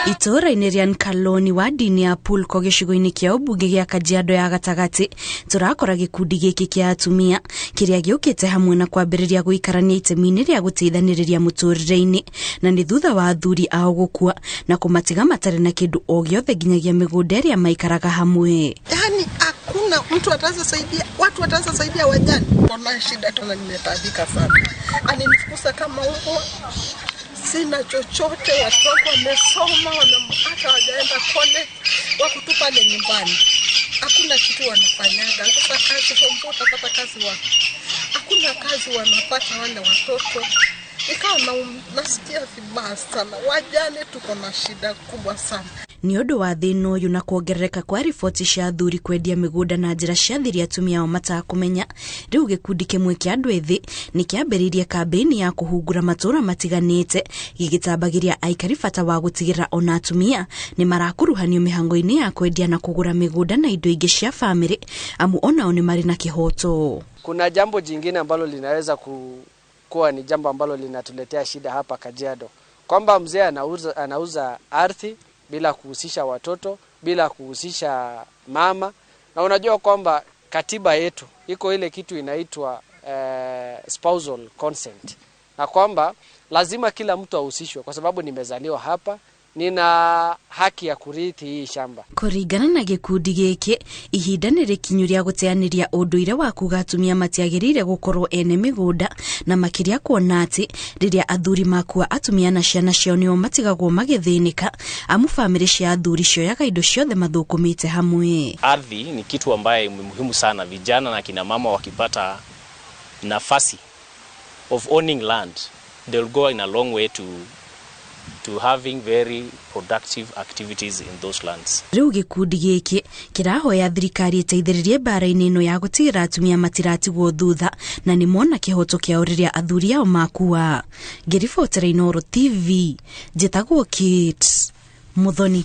Itora-inĩ rĩa Nkaloni wa dini ya Pulko gĩcigo-inĩ kĩa ũmbunge gĩa Kajiado ya Gatagati tũrakora gĩkundi gĩkĩ kĩa atumia kĩrĩa gĩũkĩte hamwe na kwambĩrĩria gũikarania itemi-inĩ rĩa gũteithanĩrĩria mũtũrĩre-inĩ na nĩ thutha wa athuri ao gũkua na kũmatiga matarĩ na kĩndũ o gĩothe nginyagia mĩgũnda ĩrĩa maikaraga hamwe. Yani hakuna mtu watu watasaidia wajane. Kuna shida tena, nimetaabika sana. Alinifukuza kama huko. Sina chochote, watoto wamesoma, hata wajaenda college, wako tu pale nyumbani. Hakuna kitu wanafanyaga. Sasa kazi kompyuta pata kazi wapi? Hakuna kazi wanapata wale watoto. Ikawa nasikia vibaya sana. Wajane tuko na shida kubwa sana. Nĩ ũndũ wa thĩna ũyũ na kuongerereka kwa riboti cia athuri kwendia mĩgũnda na njĩra cia thiri atumia ao matakũmenya, rĩu gĩkundi kĩmwe kĩa andũ ethĩ nĩ kĩambĩrĩirie kambĩini ya kũhungura matũũra matiganĩte gĩgĩtambagĩria aikari bata wa gũtigĩrĩra ona atumia nĩ marakuruhanio mĩhango-inĩ ya kwendia na kũgũra mĩgũnda na indo ingĩ cia famĩlĩ amu onao nĩ marĩ na kĩhoto. Kuna jambo jingine ambalo linaweza kuwa ni jambo ambalo linatuletea shida hapa Kajiado, kwamba mzee anauza ardhi bila kuhusisha watoto, bila kuhusisha mama. Na unajua kwamba katiba yetu iko ile kitu inaitwa spousal consent, na kwamba lazima kila mtu ahusishwe kwa sababu nimezaliwa hapa, nina haki ya kurithi hii shamba. Kũringana na gĩkundi gĩkĩ, ihinda nĩ rĩkinyu rĩa gũteanĩria ũndũire wa kuga atumia matiagĩrĩire gũkorwo ene mĩgũnda, na makĩria kuona atĩ rĩrĩa athuri makua atumia na ciana ciao nĩo matigagwo magĩthĩnĩka amu famĩlĩ cia athuri cioyaga indo ciothe mathũkũmĩte hamwe. Ardhi ni kitu ambaye muhimu sana. Vijana na kina mama wakipata nafasi of owning land, they'll go in a long way to having very productive activities in those lands. Rĩu gĩkundi gĩkĩ kĩrahoya thirikari ĩteithĩrĩrie mbara-inĩ ĩno ya gũtigĩrĩra atumia matiratigwo thutha na nĩ mona kĩhoto kĩao rĩrĩa athuri ao makua. Ngĩribotera Inooro TV, njĩtagwo Kate Muthoni.